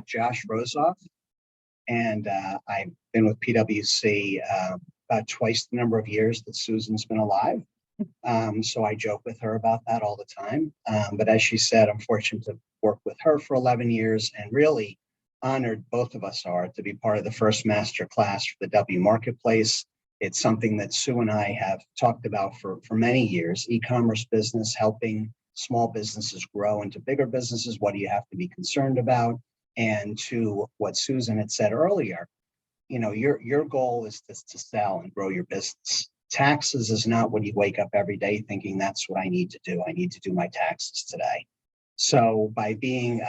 Josh Rosoff, and I've been with PwC about twice the number of years that Susan's been alive. So I joke with her about that all the time. But as she said, I'm fortunate to work with her for 11 years and really honored, both of us are, to be part of the first master class for the TheWMarketplace. It's something that Sue and I have talked about for many years, e-commerce business, helping small businesses grow into bigger businesses. What do you have to be concerned about? And to what Susan had said earlier, you know, your goal is to sell and grow your business. Taxes is not when you wake up every day thinking that's what I need to do. I need to do my taxes today. So by being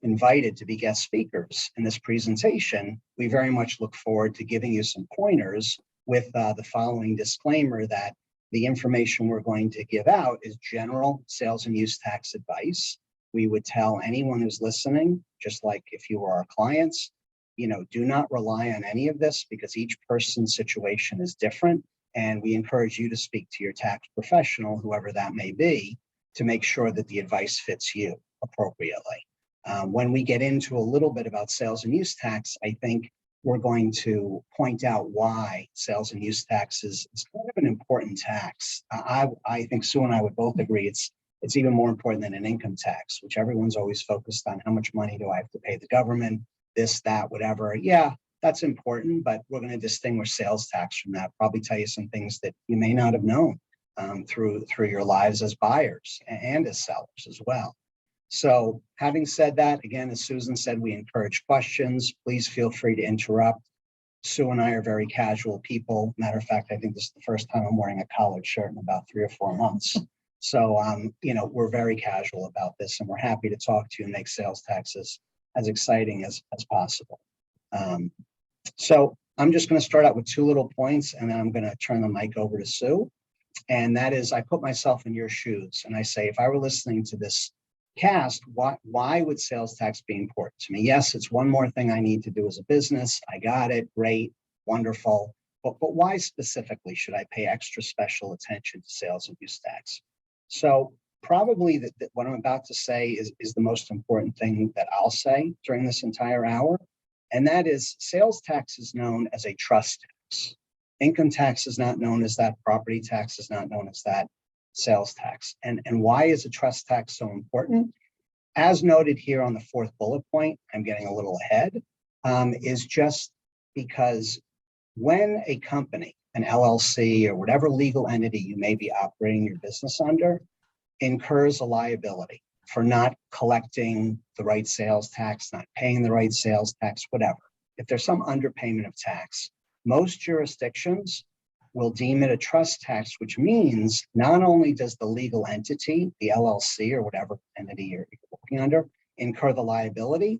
invited to be guest speakers in this presentation, we very much look forward to giving you some pointers with the following disclaimer that the information we're going to give out is general sales and use tax advice. We would tell anyone who's listening, just like if you were our clients, you know, do not rely on any of this because each person's situation is different. And we encourage you to speak to your tax professional, whoever that may be, to make sure that the advice fits you appropriately. When we get into a little bit about sales and use tax, I think we're going to point out why sales and use tax is kind of an important tax. I think Sue and I would both agree it's even more important than an income tax, which everyone's always focused on. How much money do I have to pay the government? This, that, whatever. Yeah, that's important, but we're going to distinguish sales tax from that. Probably tell you some things that you may not have known through your lives as buyers and as sellers as well. So having said that, again, as Susan said, we encourage questions. Please feel free to interrupt. Sue and I are very casual people. Matter of fact, I think this is the first time I'm wearing a collared shirt in about 3 or 4 months. So, you know, we're very casual about this and we're happy to talk to you and make sales taxes as exciting as possible. So I'm just going to start out with 2 little points and then I'm going to turn the mic over to Sue. And that is, I put myself in your shoes and I say, if I were listening to this cast, why would sales tax be important to me? Yes, it's one more thing I need to do as a business. I got it. Great. Wonderful. But why specifically should I pay extra special attention to sales and use tax? So probably that what I'm about to say is the most important thing that I'll say during this entire hour. And that is sales tax is known as a trust tax. Income tax is not known as that. Property tax is not known as that. Sales tax. And why is a trust tax so important? As noted here on the 4th bullet point, I'm getting a little ahead, is just because when a company, an LLC or whatever legal entity you may be operating your business under, incurs a liability for not collecting the right sales tax, not paying the right sales tax, whatever. If there's some underpayment of tax, most jurisdictions will deem it a trust tax, which means not only does the legal entity, the LLC or whatever entity you're working under, incur the liability,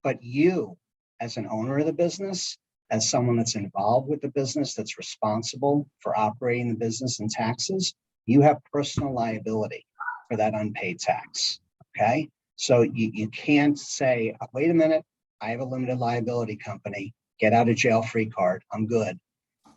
but you as an owner of the business, as someone that's involved with the business, that's responsible for operating the business and taxes, you have personal liability for that unpaid tax, okay? So you can't say, wait a minute, I have a limited liability company, get out of jail free card, I'm good.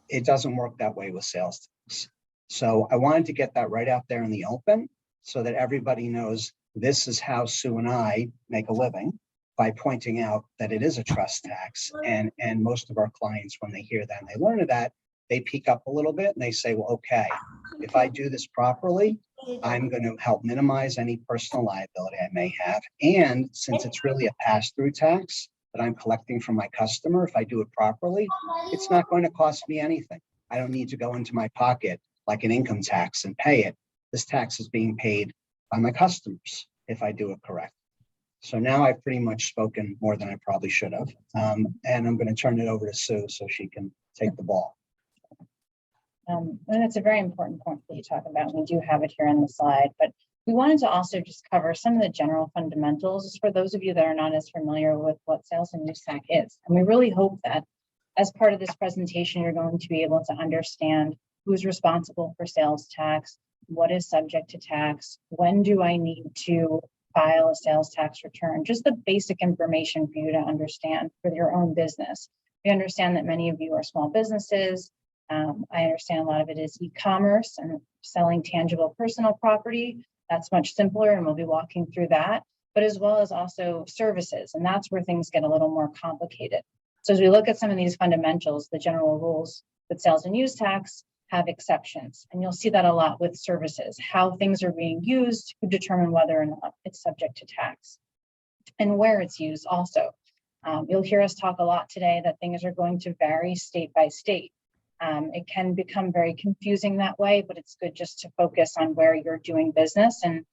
It doesn't work that way with sales tax. So I wanted to get that right out there in the open so that everybody knows this is how Sue and I make a living, by pointing out that it is a trust tax. And most of our clients, when they hear that and they learn of that, they peak up a little bit and they say, well, okay, if I do this properly, I'm going to help minimize any personal liability I may have. And since it's really a pass-through tax that I'm collecting from my customer, if I do it properly, it's not going to cost me anything. I don't need to go into my pocket like an income tax and pay it. This tax is being paid by my customers if I do it correctly. So now I've pretty much spoken more than I probably should have. And I'm going to turn it over to Sue so she can take the ball. And that's a very important point that you talk about. We do have it here on the slide, but we wanted to also just cover some of the general fundamentals for those of you that are not as familiar with what sales and use tax is. And we really hope that as part of this presentation, you're going to be able to understand who's responsible for sales tax, what is subject to tax, when do I need to file a sales tax return, just the basic information for you to understand for your own business. We understand that many of you are small businesses. I understand a lot of it is e-commerce and selling tangible personal property. That's much simpler, and we'll be walking through that. but as well as also services. And that's where things get a little more complicated. So as we look at some of these fundamentals, the general rules with sales and use tax have exceptions. And you'll see that a lot with services, how things are being used to determine whether or not it's subject to tax and where it's used also. You'll hear us talk a lot today that things are going to vary state by state. It can become very confusing that way, but it's good just to focus on where you're doing business. And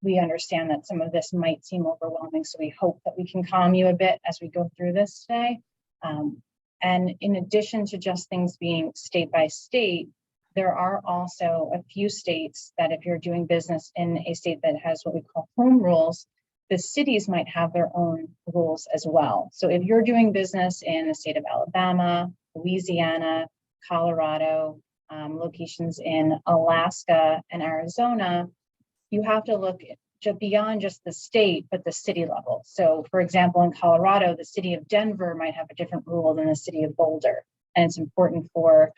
we understand that some of this might seem overwhelming, so we hope that we can calm you a bit as we go through this today. And in addition to just things being state by state, there are also a few states that if you're doing business in a state that has what we call home rules, the cities might have their own rules as well. So if you're doing business in the state of Alabama, Louisiana, Colorado, locations in Alaska and Arizona, you have to look beyond just the state, but the city level. So for example, in Colorado, the city of Denver might have a different rule than the city of Boulder. And it's important for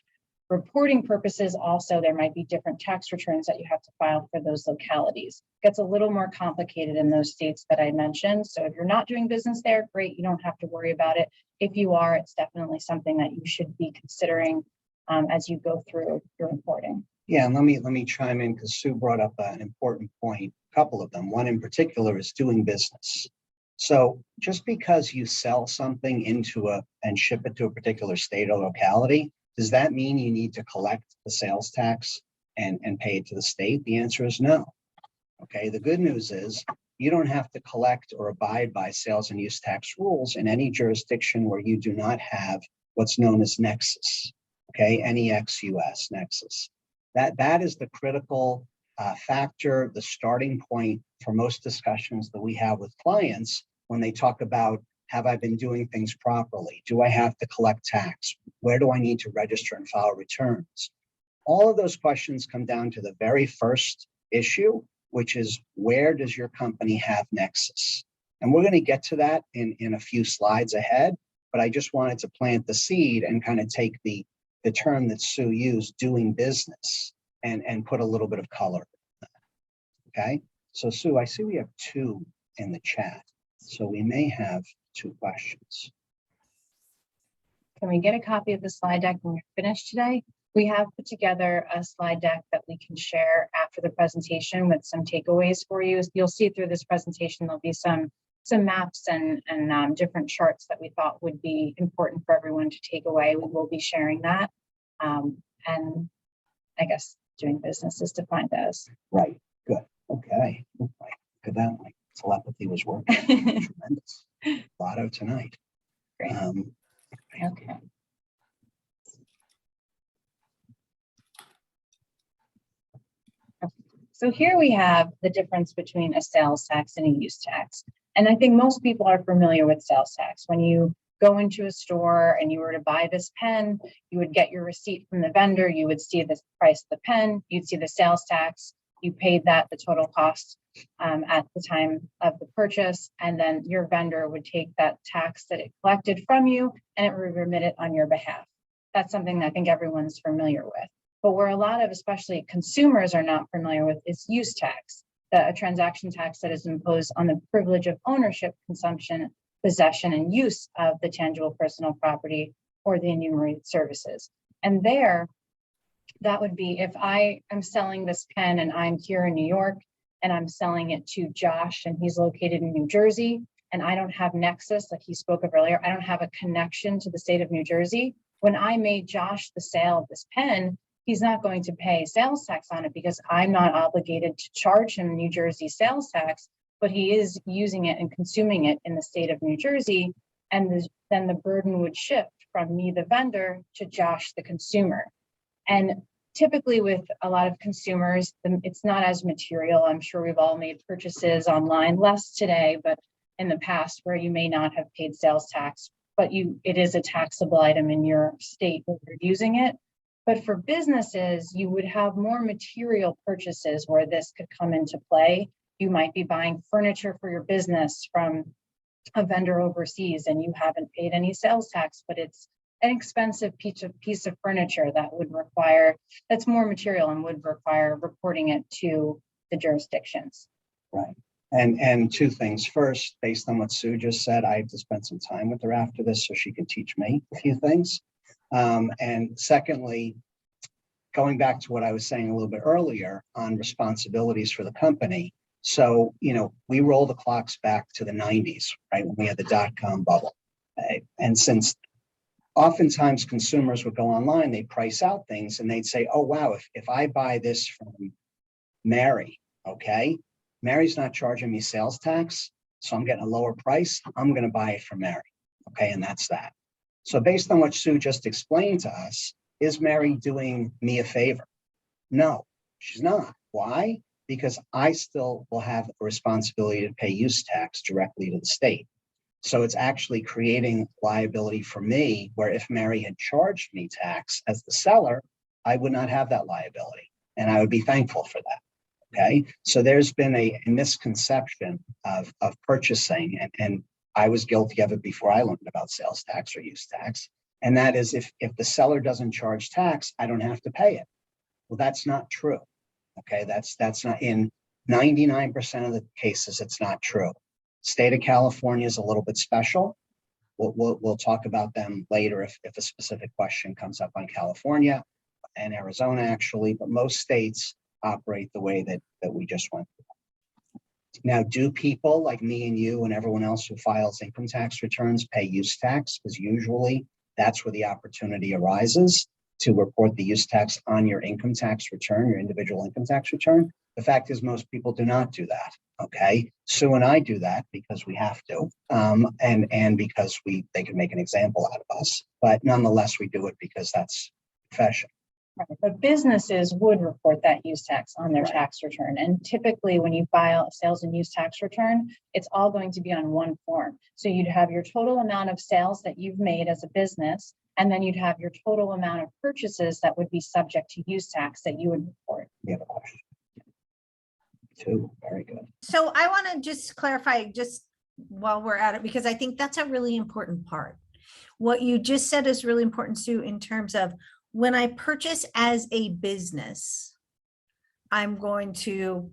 reporting purposes. Also, there might be different tax returns that you have to file for those localities. It gets a little more complicated in those states that I mentioned. So if you're not doing business there, great, you don't have to worry about it. If you are, it's definitely something that you should be considering as you go through your reporting. Yeah, and let me chime in because Sue brought up an important point, a couple of them. One in particular is doing business. So just because you sell something and ship it to a particular state or locality, does that mean you need to collect the sales tax and pay it to the state? The answer is no. Okay, the good news is you don't have to collect or abide by sales and use tax rules in any jurisdiction where you do not have what's known as Nexus. Okay, NEXUS, Nexus. That is the critical factor, the starting point for most discussions that we have with clients when they talk about, have I been doing things properly? Do I have to collect tax? Where do I need to register and file returns? All of those questions come down to the very first issue, which is where does your company have Nexus? And we're going to get to that in a few slides ahead, but I just wanted to plant the seed and kind of take the term that Sue used, doing business, and put a little bit of color. Okay, so Sue, I see we have 2 in the chat, so we may have 2 questions. Can we get a copy of the slide deck when we're finished today? We have put together a slide deck that we can share after the presentation with some takeaways for you. You'll see through this presentation, there'll be some maps and different charts that we thought would be important for everyone to take away. We will be sharing that. And I guess doing business is defined as. Right, good, okay. Look at that, like telepathy was working. Tremendous. Lotto tonight. Great. Okay. So here we have the difference between a sales tax and a use tax. And I think most people are familiar with sales tax. When you go into a store and you were to buy this pen, you would get your receipt from the vendor, you would see the price of the pen, you'd see the sales tax, you paid that, the total cost at the time of the purchase, and then your vendor would take that tax that it collected from you and it would remit it on your behalf. That's something that I think everyone's familiar with. But where a lot of, especially consumers, are not familiar with is use tax, a transaction tax that is imposed on the privilege of ownership, consumption, possession, and use of the tangible personal property or the enumerated services. And there, that would be if I am selling this pen and I'm here in New York and I'm selling it to Josh and he's located in New Jersey and I don't have Nexus, like he spoke of earlier, I don't have a connection to the state of New Jersey. When I made Josh the sale of this pen, he's not going to pay sales tax on it because I'm not obligated to charge him New Jersey sales tax, but he is using it and consuming it in the state of New Jersey. And then the burden would shift from me, the vendor, to Josh, the consumer. And typically with a lot of consumers, it's not as material. I'm sure we've all made purchases online, less today, but in the past where you may not have paid sales tax, but it is a taxable item in your state where you're using it. But for businesses, you would have more material purchases where this could come into play. You might be buying furniture for your business from a vendor overseas and you haven't paid any sales tax, but it's an expensive piece of furniture that's more material and would require reporting it to the jurisdictions. Right. And two things. First, based on what Sue just said, I have to spend some time with her after this so she can teach me a few things. And secondly, going back to what I was saying a little bit earlier on responsibilities for the company. So, we roll the clocks back to the 90s, right, when we had the dot-com bubble. Okay? And since oftentimes consumers would go online, they price out things and they'd say, oh, wow, if I buy this from Mary, okay, Mary's not charging me sales tax, so I'm getting a lower price. I'm going to buy it from Mary. Okay, and that's that. So based on what Sue just explained to us, is Mary doing me a favor? No, she's not. Why? Because I still will have a responsibility to pay use tax directly to the state. So it's actually creating liability for me, where if Mary had charged me tax as the seller, I would not have that liability. And I would be thankful for that. Okay, so there's been a misconception of purchasing, and I was guilty of it before I learned about sales tax or use tax. And that is if the seller doesn't charge tax, I don't have to pay it. Well, that's not true. Okay, that's not in 99% of the cases, it's not true. State of California is a little bit special. We'll talk about them later if a specific question comes up on California and Arizona, actually, but most states operate the way that we just went through. Now, do people like me and you and everyone else who files income tax returns pay use tax? Because usually that's where the opportunity arises to report the use tax on your income tax return, your individual income tax return. The fact is most people do not do that, okay? Sue and I do that because we have to, and because they can make an example out of us, but nonetheless, we do it because that's profession. Right. But businesses would report that use tax on their tax return. And typically when you file a sales and use tax return, it's all going to be on one form. So you'd have your total amount of sales that you've made as a business, and then you'd have your total amount of purchases that would be subject to use tax that you would report. You have a question? Too, very good. So I want to just clarify just while we're at it, because I think that's a really important part. What you just said is really important, Sue, in terms of when I purchase as a business, I'm going to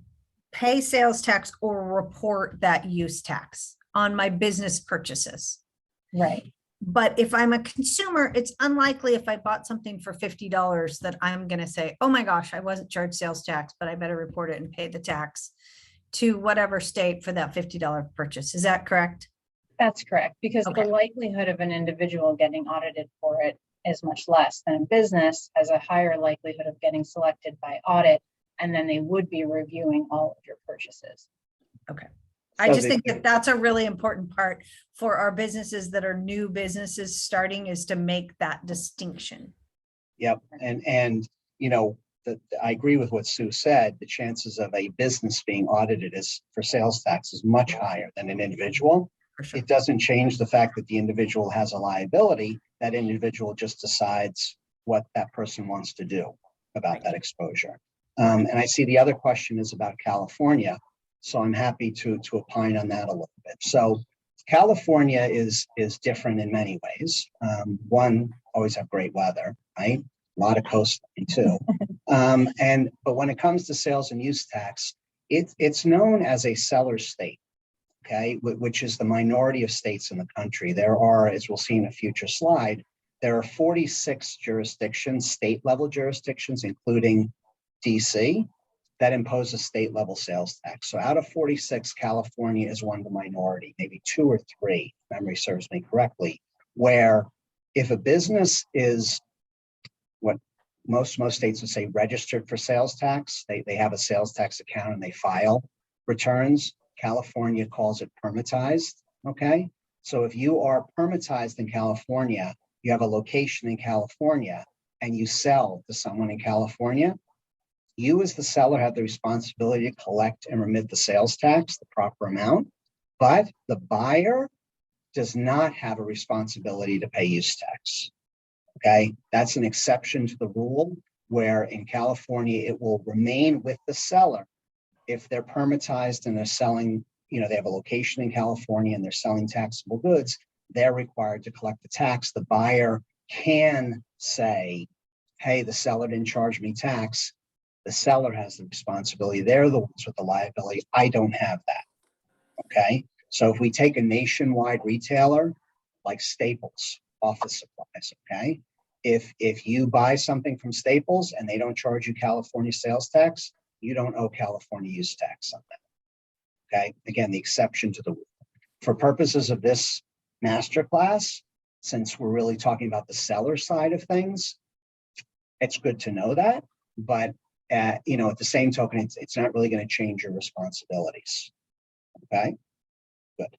pay sales tax or report that use tax on my business purchases. Right. But if I'm a consumer, it's unlikely if I bought something for $50 that I'm going to say, oh my gosh, I wasn't charged sales tax, but I better report it and pay the tax to whatever state for that $50 purchase. Is that correct? That's correct, because Okay. the likelihood of an individual getting audited for it is much less than a business has a higher likelihood of getting selected by audit, and then they would be reviewing all of your purchases. Okay. I So just think that that's a really important part for our businesses that are new businesses starting, is to make that distinction. Yep, and I agree with what Sue said. The chances of a business being audited for sales tax is much higher than an individual. For sure. It doesn't change the fact that the individual has a liability. That individual just decides what that person wants to do about that exposure. And I see the other question is about California. So I'm happy to opine on that a little bit. So California is different in many ways. One, always have great weather, right? A lot of coastline too. But when it comes to sales and use tax, it's known as a seller state, okay, which is the minority of states in the country. There are, as we'll see in a future slide, there are 46 jurisdictions, state level jurisdictions, including DC, that impose a state level sales tax. So out of 46, California is one of the minority, maybe 2 or 3, if memory serves me correctly, where if a business is what most states would say registered for sales tax, they have a sales tax account and they file returns. California calls it permitized, okay? So if you are permitized in California, you have a location in California and you sell to someone in California, you as the seller have the responsibility to collect and remit the sales tax, the proper amount, but the buyer does not have a responsibility to pay use tax, okay? That's an exception to the rule where in California, it will remain with the seller if they're permitized and they're selling, they have a location in California and they're selling taxable goods, they're required to collect the tax. The buyer can say, hey, the seller didn't charge me tax. The seller has the responsibility. They're the ones with the liability. I don't have that. Okay, so if we take a nationwide retailer like Staples, office supplies, okay? If you buy something from Staples and they don't charge you California sales tax, you don't owe California use tax on that. Okay, again, the exception to the rule. For purposes of this masterclass, since we're really talking about the seller side of things, it's good to know that, but you know, at the same token, it's not really going to change your responsibilities. Okay, good.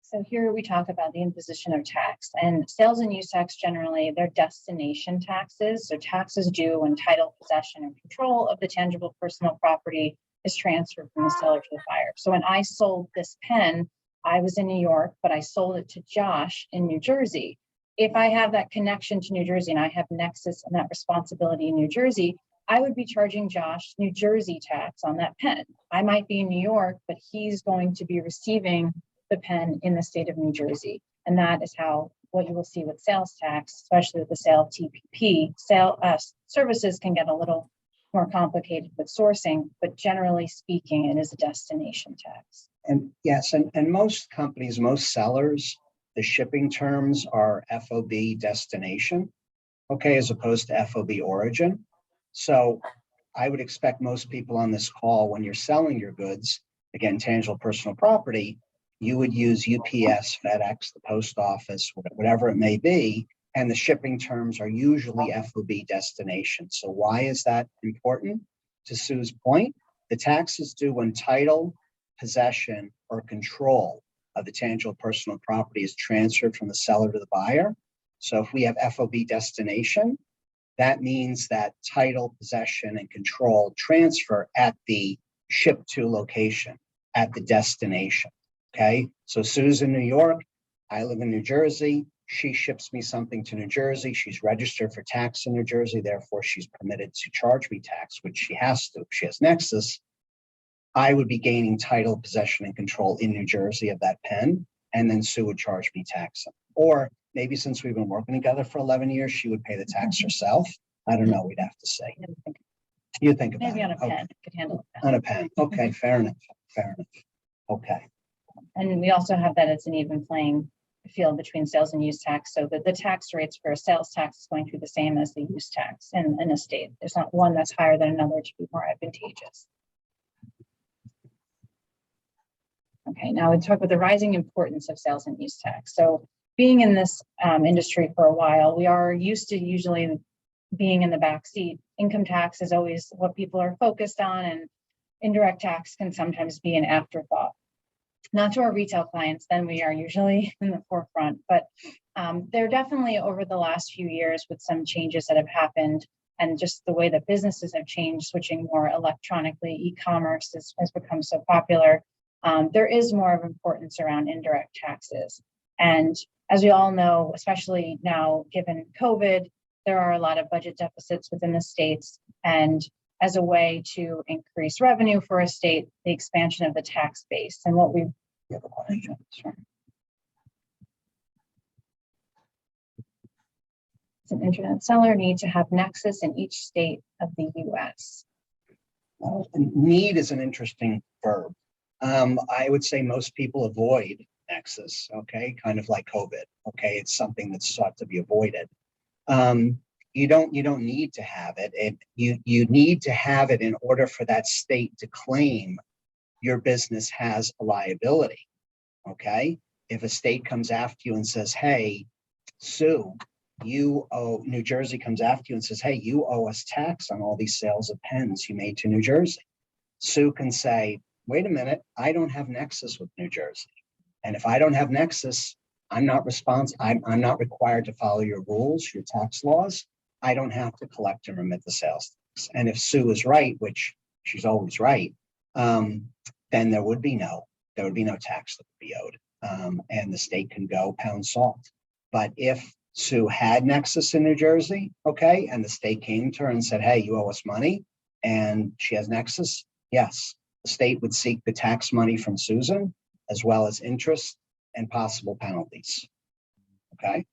So here we talk about the imposition of tax, and sales and use tax generally, they're destination taxes. So taxes due when title, possession, and control of the tangible personal property is transferred from the seller to the buyer. So when I sold this pen, I was in New York, but I sold it to Josh in New Jersey. If I have that connection to New Jersey and I have Nexus and that responsibility in New Jersey, I would be charging Josh New Jersey tax on that pen. I might be in New York, but he's going to be receiving the pen in the state of New Jersey. And that is how what you will see with sales tax, especially with the sale of TPP, services can get a little more complicated with sourcing, but generally speaking, it is a destination tax. And yes, and most companies, most sellers, the shipping terms are FOB destination, okay, as opposed to FOB origin. So I would expect most people on this call, when you're selling your goods, again, tangible personal property, you would use UPS, FedEx, the post office, whatever it may be, and the shipping terms are usually FOB destination. So why is that important? To Sue's point, the tax is due when title, possession, or control of the tangible personal property is transferred from the seller to the buyer. So if we have FOB destination, that means that title, possession, and control transfer at the ship to location, at the destination. Okay, so Sue's in New York, I live in New Jersey, she ships me something to New Jersey, she's registered for tax in New Jersey, therefore she's permitted to charge me tax, which she has to, if she has Nexus. I would be gaining title, possession, and control in New Jersey of that pen, and then Sue would charge me tax. Or maybe since we've been working together for 11 years, she would pay the tax herself. I don't know, we'd have to say. You think about Maybe it. on a pen, Okay. could handle it. On a pen, okay, fair enough, fair enough. Okay. And we also have that it's an even playing field between sales and use tax, so that the tax rates for a sales tax is going to be the same as the use tax in a state. There's not one that's higher than another to be more advantageous. Okay, now we talk about the rising importance of sales and use tax. So being in this industry for a while, we are used to usually being in the back seat. Income tax is always what people are focused on, and indirect tax can sometimes be an afterthought. Not to our retail clients, then we are usually in the forefront, but there definitely over the last few years with some changes that have happened and just the way that businesses have changed, switching more electronically, e-commerce has become so popular. There is more of importance around indirect taxes. And as we all know, especially now, given COVID, there are a lot of budget deficits within the states. And as a way to increase revenue for a state, the expansion of the tax base. And what we have a question. Sure. Does an internet seller need to have Nexus in each state of the US? Well, need is an interesting verb. I would say most people avoid Nexus, okay, kind of like COVID, okay, it's something that's sought to be avoided. You don't need to have it. You need to have it in order for that state to claim your business has a liability, okay? If a state comes after you and says, hey, Sue, you owe, New Jersey comes after you and says, hey, you owe us tax on all these sales of pens you made to New Jersey. Sue can say, wait a minute, I don't have Nexus with New Jersey. And if I don't have Nexus, I'm not not required to follow your rules, your tax laws. I don't have to collect and remit the sales tax. And if Sue is right, which she's always right, then there would be no tax that would be owed. And the state can go pound salt. But if Sue had Nexus in New Jersey, okay, and the state came to her and said, hey, you owe us money, and she has Nexus, yes, the state would seek the tax money from Susan, as well as interest and possible penalties. Okay.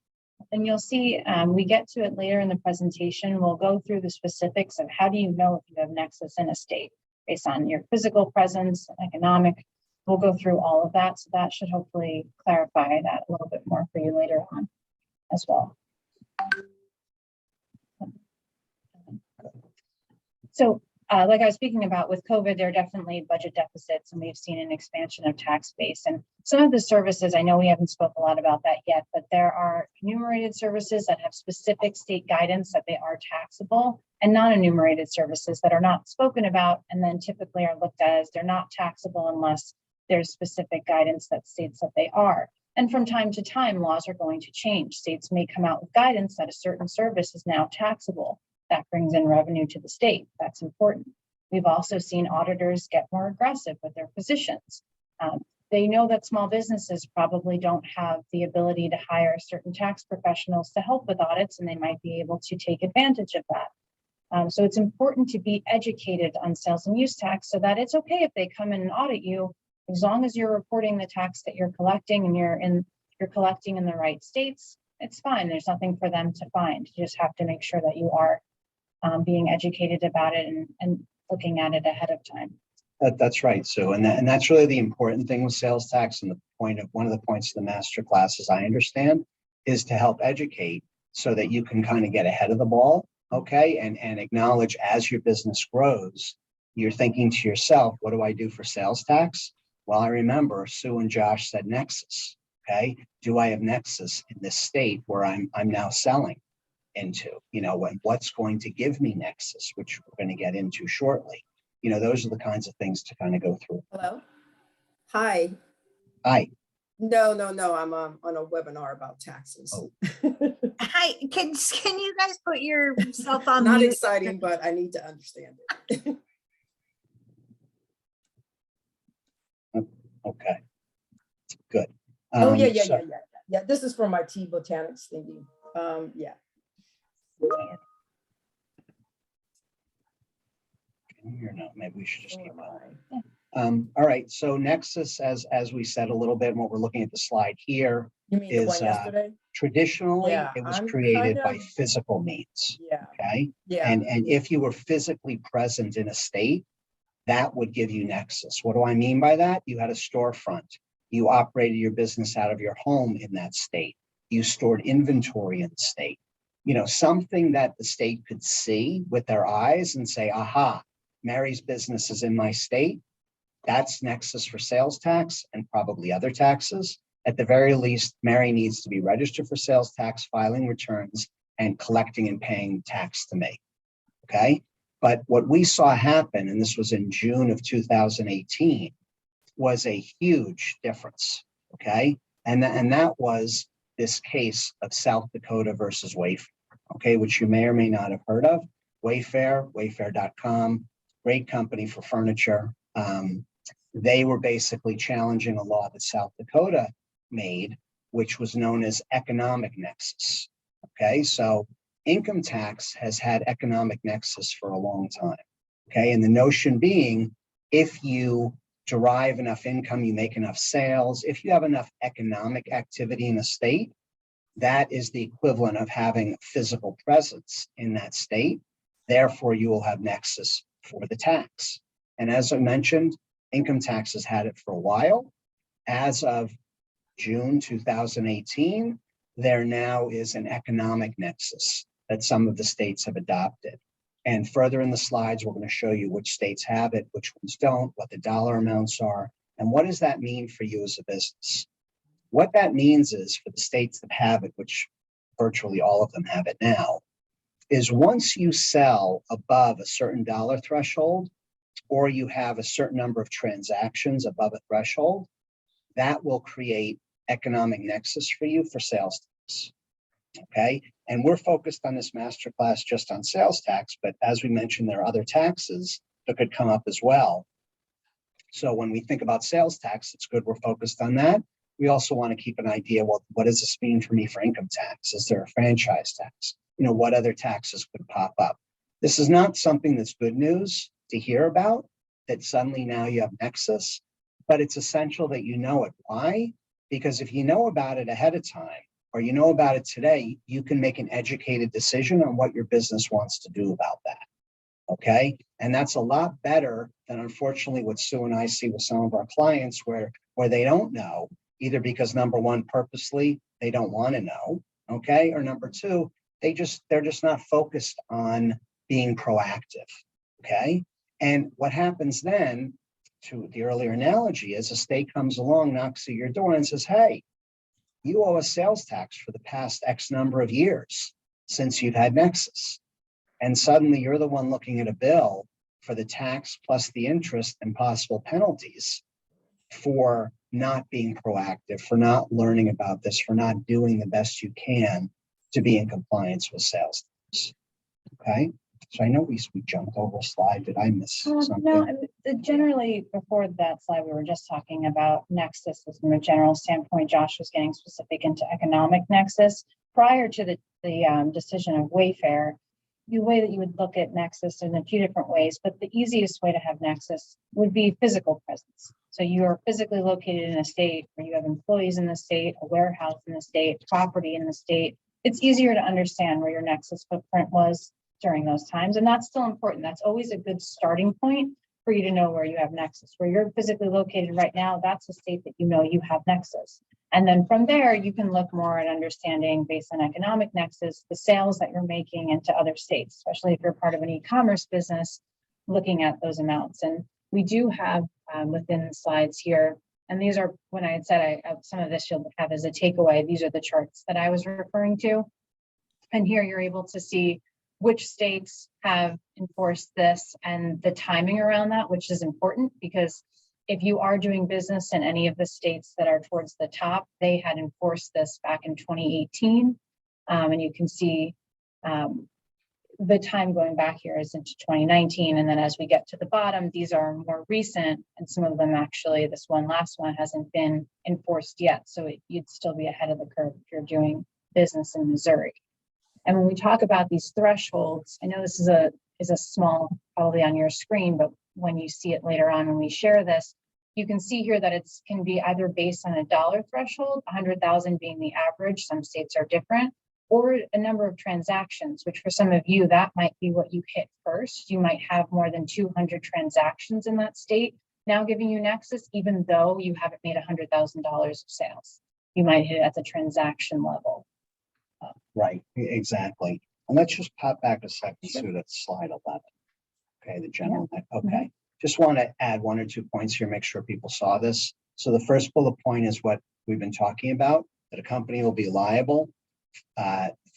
And you'll see, we get to it later in the presentation. We'll go through the specifics of how do you know if you have Nexus in a state based on your physical presence, economic. We'll go through all of that. So that should hopefully clarify that a little bit more for you later on as well. So like I was speaking about with COVID, there are definitely budget deficits, and we've seen an expansion of tax base. And some of the services, I know we haven't spoke a lot about that yet, but there are enumerated services that have specific state guidance that they are taxable, and non-enumerated services that are not spoken about and then typically are looked at as they're not taxable unless there's specific guidance that states that they are. And from time to time, laws are going to change. States may come out with guidance that a certain service is now taxable. That brings in revenue to the state. That's important. We've also seen auditors get more aggressive with their positions. They know that small businesses probably don't have the ability to hire certain tax professionals to help with audits, and they might be able to take advantage of that. So it's important to be educated on sales and use tax so that it's okay if they come in and audit you, as long as you're reporting the tax that you're collecting and you're collecting in the right states, it's fine. There's nothing for them to find. You just have to make sure that you are being educated about it and looking at it ahead of time. That's right, Sue. And that's really the important thing with sales tax. And one of the points of the master class, as I understand, is to help educate so that you can kind of get ahead of the ball, okay? And acknowledge as your business grows, you're thinking to yourself, what do I do for sales tax? Well, I remember Sue and Josh said Nexus, okay? Do I have Nexus in this state where I'm now selling into, what's going to give me Nexus, which we're going to get into shortly. Those are the kinds of things to kind of go through. Hello. Hi. Hi. No. I'm on a webinar about taxes. Oh. Hi, can you guys put yourself on Not mute? exciting, but I need to understand it. Okay. Good. Oh yeah. This is for my tea botanics thingy. Yeah. Can you hear now? Maybe we should just keep going. All right. So Nexus, as we said a little bit, and what we're looking at the slide here, You mean the one yesterday? traditionally Yeah, it was I'm created kind by of- physical means. Yeah. Okay. Yeah. And if you were physically present in a state, that would give you Nexus. What do I mean by that? You had a storefront. You operated your business out of your home in that state. You stored inventory in the state. Something that the state could see with their eyes and say, aha, Mary's business is in my state. That's Nexus for sales tax and probably other taxes. At the very least, Mary needs to be registered for sales tax, filing returns, and collecting and paying tax to me. Okay. But what we saw happen, and this was in June of 2018, was a huge difference. Okay. And that was this case of South Dakota versus Wayfair. Okay. Which you may or may not have heard of. Wayfair, wayfair.com, great company for furniture. They were basically challenging a law that South Dakota made, which was known as economic nexus. Okay, so income tax has had economic nexus for a long time. Okay, and the notion being, if you derive enough income, you make enough sales, if you have enough economic activity in a state, that is the equivalent of having physical presence in that state. Therefore, you will have nexus for the tax. And as I mentioned, income tax has had it for a while. As of June 2018, there now is an economic nexus that some of the states have adopted. And further in the slides, we're going to show you which states have it, which ones don't, what the dollar amounts are, and what does that mean for you as a business? What that means is for the states that have it, which virtually all of them have it now, is once you sell above a certain dollar threshold, or you have a certain number of transactions above a threshold, that will create economic nexus for you for sales tax. Okay, and we're focused on this masterclass just on sales tax, but as we mentioned, there are other taxes that could come up as well. So when we think about sales tax, it's good we're focused on that. We also want to keep an idea, well, what does this mean for me for income tax? Is there a franchise tax? What other taxes could pop up? This is not something that's good news to hear about, that suddenly now you have nexus, but it's essential that you know it. Why? Because if you know about it ahead of time, or you know about it today, you can make an educated decision on what your business wants to do about that. Okay. And that's a lot better than, unfortunately, what Sue and I see with some of our clients where they don't know, either because, number one, purposely they don't want to know. Okay. Or number two, they're just not focused on being proactive. Okay. And what happens then, to the earlier analogy, is a state comes along, knocks at your door and says, hey, you owe a sales tax for the past X number of years since you've had Nexus. And suddenly you're the one looking at a bill for the tax plus the interest and possible penalties for not being proactive, for not learning about this, for not doing the best you can to be in compliance with sales tax. Okay. So I know we jumped over a slide. Did I miss something? No, generally before that slide, we were just talking about Nexus from a general standpoint. Josh was getting specific into economic Nexus. Prior to the decision of Wayfair, the way that you would look at Nexus in a few different ways, but the easiest way to have Nexus would be physical presence. So you are physically located in a state, or you have employees in the state, a warehouse in the state, property in the state. It's easier to understand where your Nexus footprint was during those times. And that's still important. That's always a good starting point for you to know where you have Nexus. Where you're physically located right now, that's a state that you know you have Nexus. And then from there, you can look more at understanding, based on economic Nexus, the sales that you're making into other states, especially if you're part of an e-commerce business, looking at those amounts. And we do have within the slides here, and these are, when I had said some of this you'll have as a takeaway, these are the charts that I was referring to. And here you're able to see which states have enforced this and the timing around that, which is important, because if you are doing business in any of the states that are towards the top, they had enforced this back in 2018. And you can see the time going back here is into 2019. And then as we get to the bottom, these are more recent, and some of them actually, this last one hasn't been enforced yet. So you'd still be ahead of the curve if you're doing business in Missouri. And when we talk about these thresholds, I know this is a small, probably on your screen, but when you see it later on when we share this, you can see here that it can be either based on a dollar threshold, 100,000 being the average, some states are different, or a number of transactions, which for some of you, that might be what you hit first. You might have more than 200 transactions in that state now giving you Nexus, even though you haven't made $100,000 of sales. You might hit it at the transaction level. Right, exactly. And let's just pop back a second to slide 11. Okay, the general. Yeah. Okay, just want to add 1 or 2 points here, make sure people saw this. So the first bullet point is what we've been talking about, that a company will be liable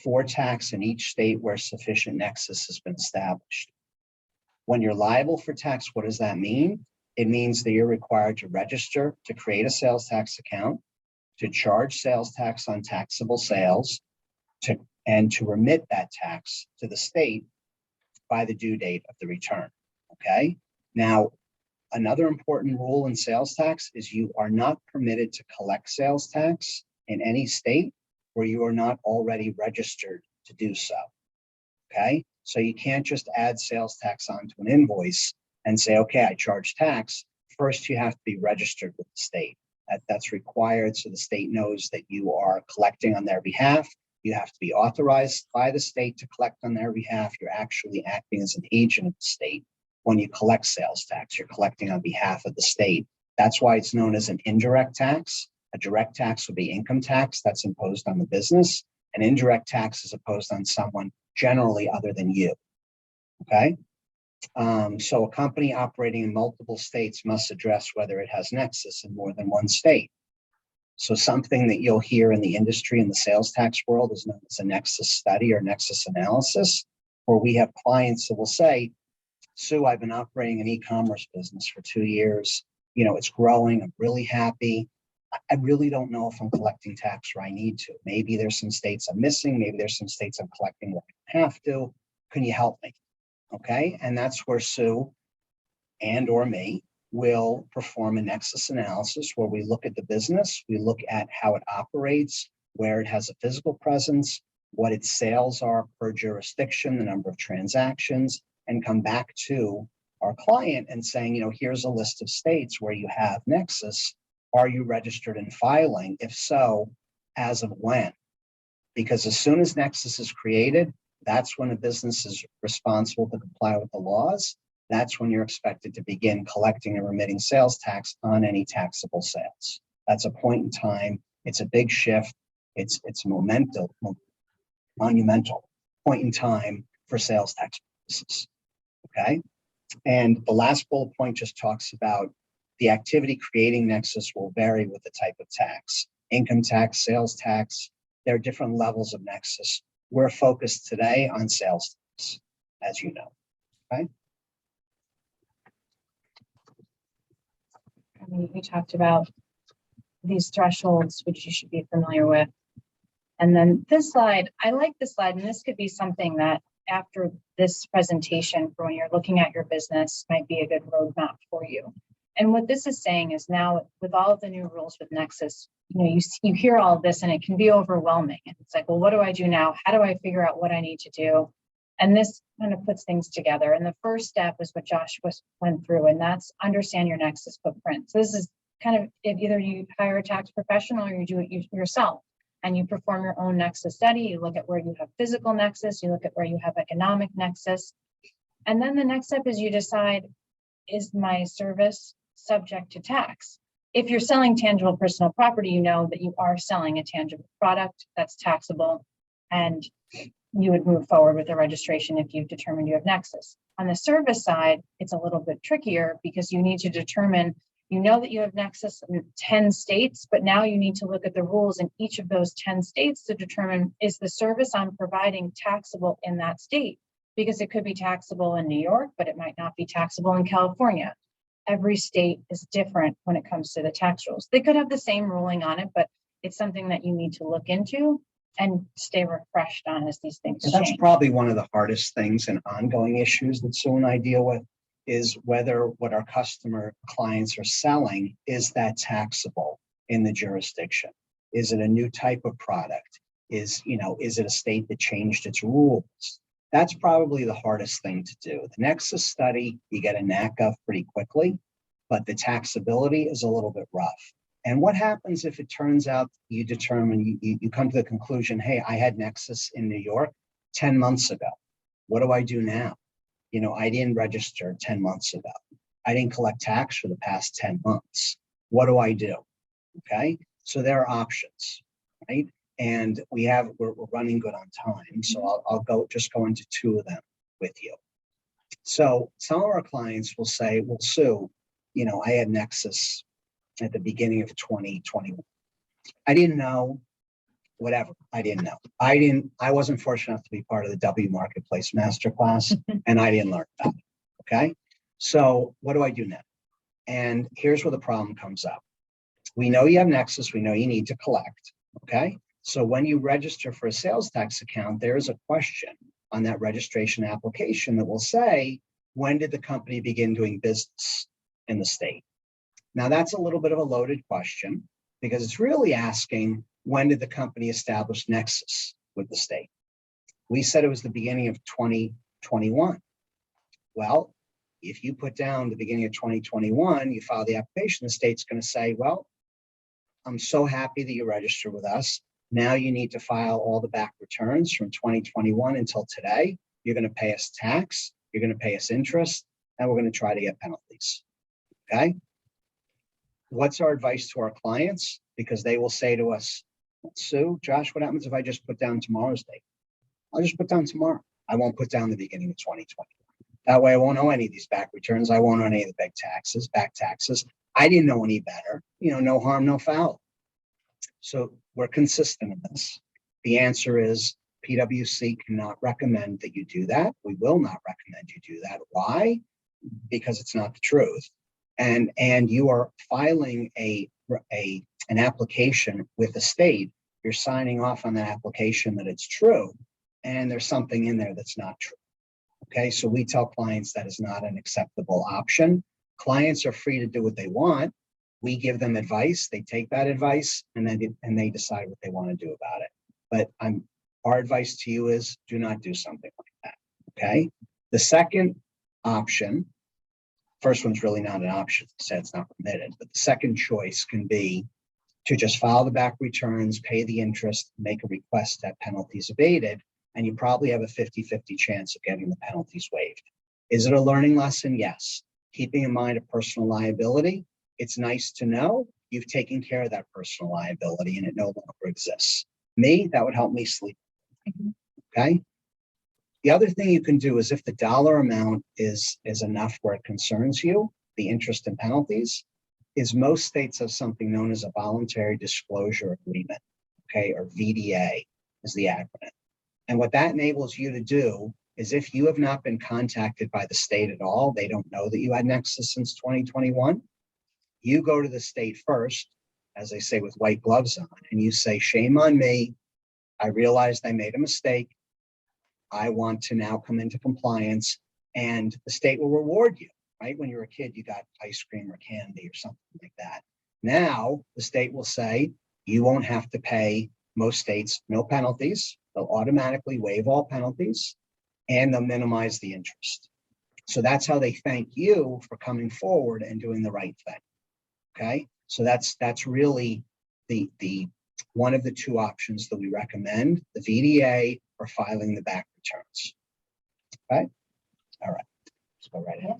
for tax in each state where sufficient Nexus has been established. When you're liable for tax, what does that mean? It means that you're required to register, to create a sales tax account, to charge sales tax on taxable sales, and to remit that tax to the state by the due date of the return. Okay. Now, another important rule in sales tax is you are not permitted to collect sales tax in any state where you are not already registered to do so. Okay. So you can't just add sales tax onto an invoice and say, okay, I charge tax. First, you have to be registered with the state. That's required so the state knows that you are collecting on their behalf. You have to be authorized by the state to collect on their behalf. You're actually acting as an agent of the state. When you collect sales tax, you're collecting on behalf of the state. That's why it's known as an indirect tax. A direct tax would be income tax that's imposed on the business. An indirect tax is imposed on someone generally other than you. Okay. So a company operating in multiple states must address whether it has Nexus in more than one state. So something that you'll hear in the industry in the sales tax world is known as a Nexus study or Nexus analysis, where we have clients that will say, Sue, I've been operating an e-commerce business for 2 years. You know, it's growing. I'm really happy. I really don't know if I'm collecting tax where I need to. Maybe there's some states I'm missing. Maybe there's some states I'm collecting where I have to. Can you help me? Okay. And that's where Sue and or me will perform a Nexus analysis where we look at the business, we look at how it operates, where it has a physical presence, what its sales are per jurisdiction, the number of transactions, and come back to our client and saying, you know, here's a list of states where you have Nexus. Are you registered and filing? If so, as of when? Because as soon as Nexus is created, that's when a business is responsible to comply with the laws. That's when you're expected to begin collecting and remitting sales tax on any taxable sales. That's a point in time. It's a big shift. It's monumental point in time for sales tax purposes. Okay. And the last bullet point just talks about the activity creating Nexus will vary with the type of tax, income tax, sales tax. There are different levels of Nexus. We're focused today on sales tax, as you know. Okay. We talked about these thresholds, which you should be familiar with. And then this slide, I like this slide, and this could be something that after this presentation for when you're looking at your business might be a good roadmap for you. And what this is saying is now with all of the new rules with Nexus, you hear all of this and it can be overwhelming. And it's like, well, what do I do now? How do I figure out what I need to do? And this kind of puts things together. And the first step is what Josh went through, and that's understand your Nexus footprint. So this is kind of if either you hire a tax professional or you do it yourself and you perform your own Nexus study. You look at where you have physical Nexus, you look at where you have economic Nexus. And then the next step is you decide, is my service subject to tax? If you're selling tangible personal property, you know that you are selling a tangible product that's taxable, and you would move forward with the registration if you've determined you have Nexus. On the service side, it's a little bit trickier because you need to determine, you know that you have Nexus in 10 states, but now you need to look at the rules in each of those 10 states to determine, is the service I'm providing taxable in that state? Because it could be taxable in New York, but it might not be taxable in California. Every state is different when it comes to the tax rules. They could have the same ruling on it, but it's something that you need to look into and stay refreshed on as these things That's change. probably one of the hardest things and ongoing issues that Sue and I deal with is whether what our customer clients are selling, is that taxable in the jurisdiction? Is it a new type of product? Is it a state that changed its rules? That's probably the hardest thing to do. The Nexus study, you get a knack of pretty quickly, but the taxability is a little bit rough. And what happens if it turns out you determine, you come to the conclusion, hey, I had Nexus in New York 10 months ago. What do I do now? I didn't register 10 months ago. I didn't collect tax for the past 10 months. What do I do? Okay, so there are options, right? And we're running good on time. So I'll go into two of them with you. So some of our clients will say, well, Sue, I had Nexus at the beginning of 2021. I didn't know, whatever. I didn't know. I wasn't fortunate enough to be part of the TheWMarketplace masterclass, and I didn't learn about it. Okay. So what do I do now? And here's where the problem comes up. We know you have Nexus. We know you need to collect. Okay. So when you register for a sales tax account, there is a question on that registration application that will say, when did the company begin doing business in the state? Now, that's a little bit of a loaded question because it's really asking, when did the company establish Nexus with the state? We said it was the beginning of 2021. Well, if you put down the beginning of 2021, you file the application, the state's going to say, well, I'm so happy that you registered with us. Now you need to file all the back returns from 2021 until today. You're going to pay us tax, you're going to pay us interest, and we're going to try to get penalties. Okay? What's our advice to our clients? Because they will say to us, Sue, Josh, what happens if I just put down tomorrow's date? I'll just put down tomorrow. I won't put down the beginning of 2020. That way I won't owe any of these back returns. I won't owe any of the big taxes, back taxes. I didn't know any better. No harm, no foul. So we're consistent in this. The answer is PwC cannot recommend that you do that. We will not recommend you do that. Why? Because it's not the truth. And you are filing an application with the state. You're signing off on that application that it's true, and there's something in there that's not true. Okay, so we tell clients that is not an acceptable option. Clients are free to do what they want. We give them advice, they take that advice, and they decide what they want to do about it. But our advice to you is, do not do something like that. Okay. The second option, first one's really not an option, so it's not permitted. But the second choice can be to just file the back returns, pay the interest, make a request that penalties abated, and you probably have a 50-50 chance of getting the penalties waived. Is it a learning lesson? Yes. Keeping in mind a personal liability, it's nice to know you've taken care of that personal liability and it no longer exists. Me, that would help me sleep. Okay. The other thing you can do is if the dollar amount is enough where it concerns you, the interest and penalties, is most states have something known as a voluntary disclosure agreement, okay, or VDA is the acronym. And what that enables you to do is if you have not been contacted by the state at all, they don't know that you had Nexus since 2021, you go to the state first, as they say, with white gloves on, and you say, shame on me, I realized I made a mistake, I want to now come into compliance, and the state will reward you, right? When you were a kid, you got ice cream or candy or something like that. Now, the state will say, you won't have to pay, most states, no penalties. They'll automatically waive all penalties and they'll minimize the interest. So that's how they thank you for coming forward and doing the right thing. Okay, so that's really the one of the two options that we recommend, the VDA or filing the back returns. Okay, all right, let's go right ahead.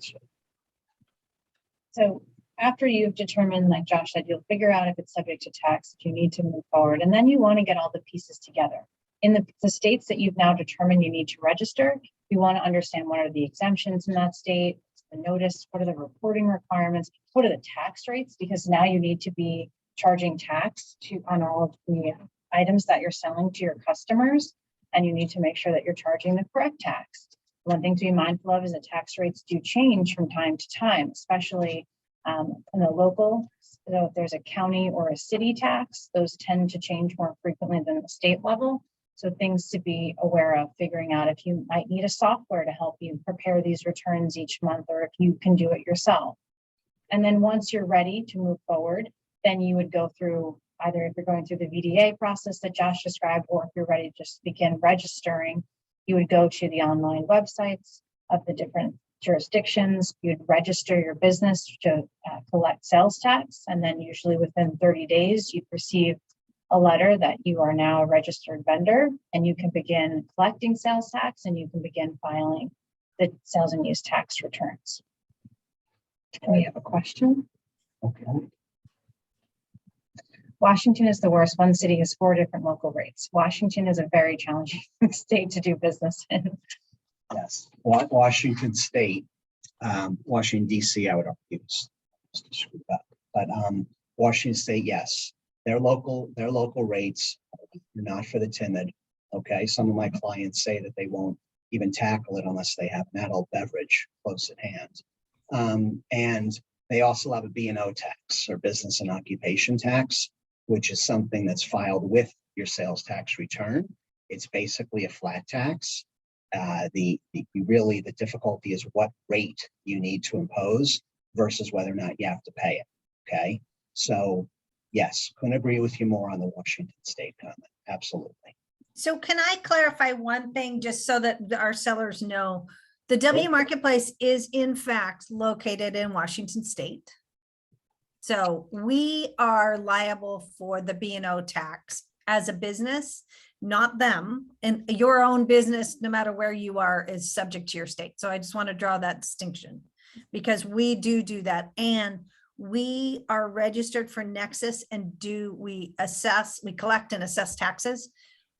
So after you've determined, like Josh said, you'll figure out if it's subject to tax, if you need to move forward, and then you want to get all the pieces together. In the states that you've now determined you need to register, you want to understand what are the exemptions in that state, the notice, what are the reporting requirements, what are the tax rates, because now you need to be charging tax on all of the items that you're selling to your customers, and you need to make sure that you're charging the correct tax. One thing to be mindful of is that tax rates do change from time to time, especially in the local. So if there's a county or a city tax, those tend to change more frequently than the state level. So things to be aware of, figuring out if you might need a software to help you prepare these returns each month, or if you can do it yourself. And then once you're ready to move forward, then you would go through, either if you're going through the VDA process that Josh described, or if you're ready to just begin registering, you would go to the online websites of the different jurisdictions. You'd register your business to collect sales tax. And then usually within 30 days, you'd receive a letter that you are now a registered vendor, and you can begin collecting sales tax and you can begin filing the sales and use tax returns. We have a question. Okay. Washington is the worst. One city has 4 different local rates. Washington is a very challenging state to do business in. Yes, Washington State, Washington DC, I would argue, but Washington State, yes, their local rates are not for the timid. Okay, some of my clients say that they won't even tackle it unless they have an adult beverage close at hand, and they also have a B&O tax, or business and occupation tax, which is something that's filed with your sales tax return. It's basically a flat tax. The difficulty is what rate you need to impose versus whether or not you have to pay it. Okay, so yes, couldn't agree with you more on the Washington State comment. Absolutely. So can I clarify one thing just so that our sellers know? The TheWMarketplace is in fact located in Washington State. So we are liable for the B&O tax as a business, not them. And your own business, no matter where you are, is subject to your state. So I just want to draw that distinction because we do that. And we are registered for Nexus and we collect and assess taxes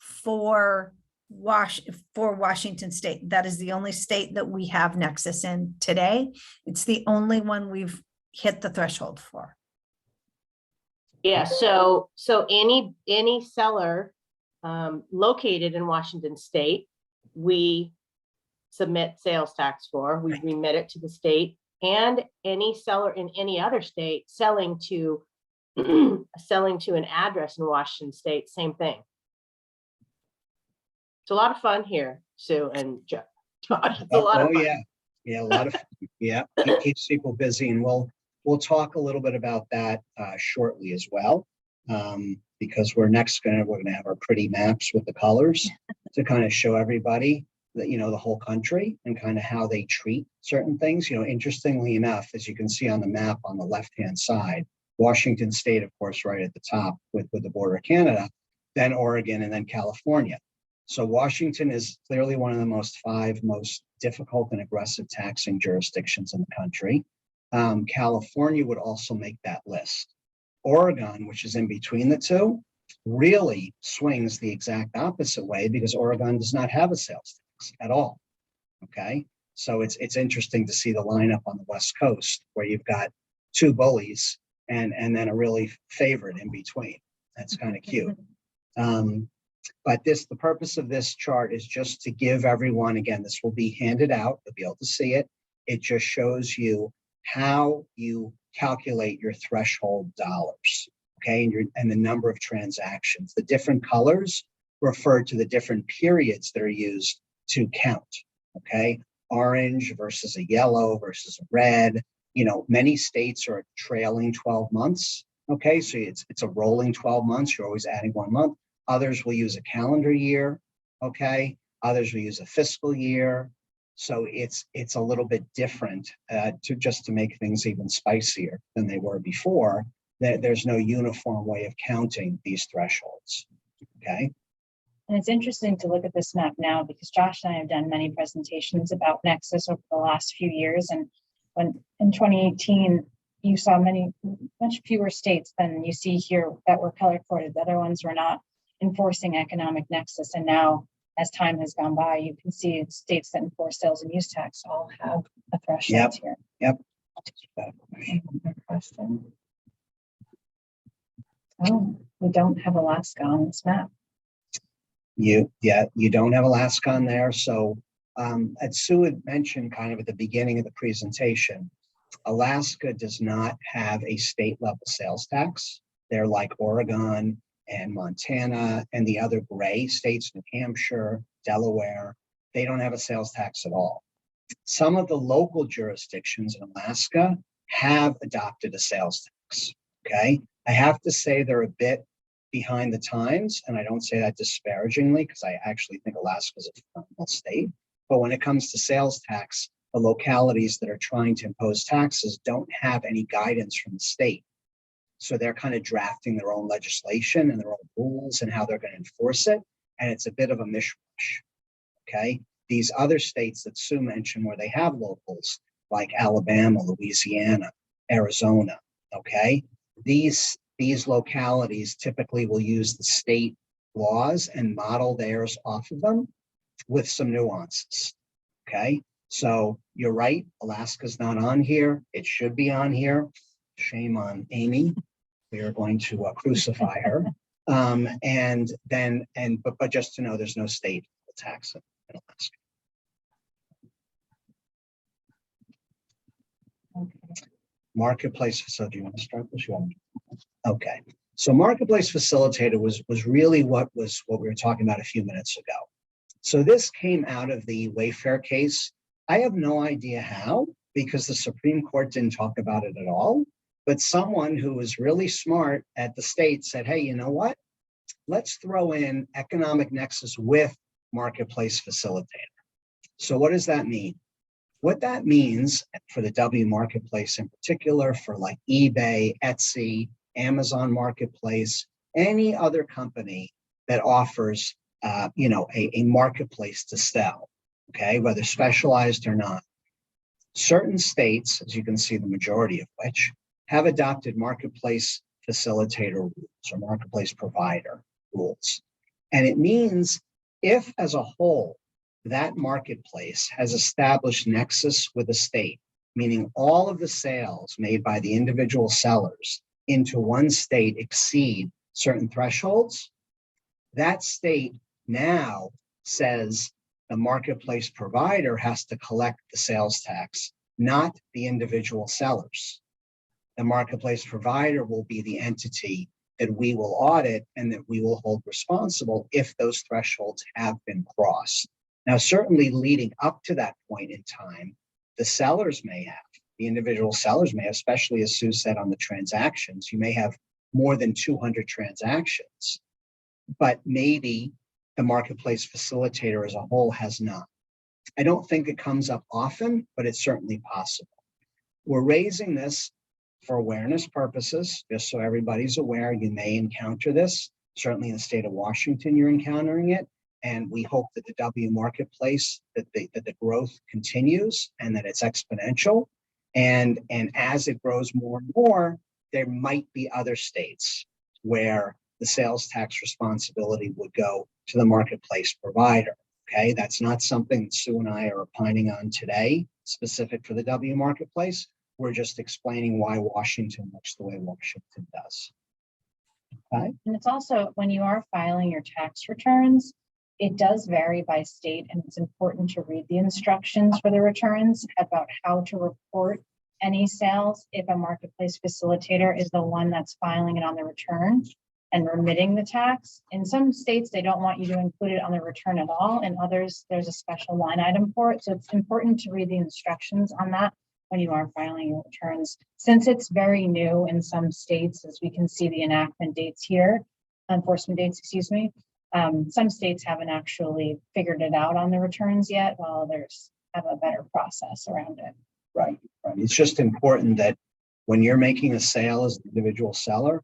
for Washington State. That is the only state that we have Nexus in today. It's the only one we've hit the threshold for. Yeah, so any seller located in Washington State, we submit sales tax for, we remit it to the state, and any seller in any other state selling to an address in Washington State, same thing. It's a lot of fun here, Sue and Josh. It's a lot of fun. Yeah, a lot of it keeps people busy, and we'll talk a little bit about that shortly as well, because we're gonna have our pretty maps with the colors to kind of show everybody that, the whole country and kind of how they treat certain things. Interestingly enough, as you can see on the map on the left-hand side, Washington State, of course, right at the top with the border of Canada, then Oregon, and then California. So Washington is clearly one of the five most difficult and aggressive taxing jurisdictions in the country. California would also make that list. Oregon, which is in between the two, really swings the exact opposite way because Oregon does not have a sales tax at all. Okay, so it's interesting to see the lineup on the West Coast where you've got two bullies and then a really favorite in between. That's kind of cute. But the purpose of this chart is just to give everyone, again, this will be handed out, you'll be able to see it. It just shows you how you calculate your threshold dollars, okay, and the number of transactions. The different colors refer to the different periods that are used to count, okay? Orange versus a yellow versus a red. You know, many states are trailing 12 months, okay? So it's a rolling 12 months, you're always adding 1 month. Others will use a calendar year, okay? Others will use a fiscal year. So it's a little bit different to make things even spicier than they were before. There's no uniform way of counting these thresholds, okay? And it's interesting to look at this map now because Josh and I have done many presentations about Nexus over the last few years. And when in 2018, you saw much fewer states than you see here that were color-coded. The other ones were not enforcing economic nexus. And now, as time has gone by, you can see states that enforce sales and use tax all have a threshold here. Yep. Question. Oh, we don't have Alaska on this map. You don't have Alaska on there. So as Sue had mentioned kind of at the beginning of the presentation, Alaska does not have a state level sales tax. They're like Oregon and Montana and the other gray states, New Hampshire, Delaware. They don't have a sales tax at all. Some of the local jurisdictions in Alaska have adopted a sales tax, okay? I have to say they're a bit behind the times, and I don't say that disparagingly because I actually think Alaska is a phenomenal state. But when it comes to sales tax, the localities that are trying to impose taxes don't have any guidance from the state. So they're kind of drafting their own legislation and their own rules and how they're going to enforce it. And it's a bit of a mishmash, okay? These other states that Sue mentioned where they have locals, like Alabama, Louisiana, Arizona, okay? These localities typically will use the state laws and model theirs off of them with some nuances, okay? So you're right, Alaska's not on here. It should be on here. Shame on Amy. We are going to crucify her. But just to know, there's no state tax in Alaska. Okay. Marketplace facilitator. Do you want to start this? Okay. So marketplace facilitator was really what we were talking about a few minutes ago. So this came out of the Wayfair case. I have no idea how, because the Supreme Court didn't talk about it at all. But someone who was really smart at the state said, hey, you know what? Let's throw in economic nexus with marketplace facilitator. So what does that mean? What that means for the WMarketplace in particular, for like eBay, Etsy, Amazon Marketplace, any other company that offers, a marketplace to sell, okay, whether specialized or not. Certain states, as you can see, the majority of which have adopted marketplace facilitator rules or marketplace provider rules. And it means if as a whole, that marketplace has established nexus with a state, meaning all of the sales made by the individual sellers into one state exceed certain thresholds, that state now says the marketplace provider has to collect the sales tax, not the individual sellers. The marketplace provider will be the entity that we will audit and that we will hold responsible if those thresholds have been crossed. Now, certainly leading up to that point in time, the sellers may have, the individual sellers may have, especially as Sue said on the transactions, you may have more than 200 transactions, but maybe the marketplace facilitator as a whole has not. I don't think it comes up often, but it's certainly possible. We're raising this for awareness purposes, just so everybody's aware, you may encounter this. Certainly in the state of Washington, you're encountering it. And we hope that the TheWMarketplace, that the growth continues and that it's exponential. And as it grows more and more, there might be other states where the sales tax responsibility would go to the marketplace provider. Okay, that's not something that Sue and I are opining on today, specific for the TheWMarketplace. We're just explaining why Washington looks the way Washington does. Okay. And it's also, when you are filing your tax returns, it does vary by state, and it's important to read the instructions for the returns about how to report any sales if a marketplace facilitator is the one that's filing it on the return and remitting the tax. In some states, they don't want you to include it on the return at all. In others, there's a special line item for it. So it's important to read the instructions on that when you are filing your returns. Since it's very new in some states, as we can see the enactment dates here, enforcement dates, excuse me, some states haven't actually figured it out on the returns yet, while others have a better process around it. Right. It's just important that when you're making a sale as an individual seller,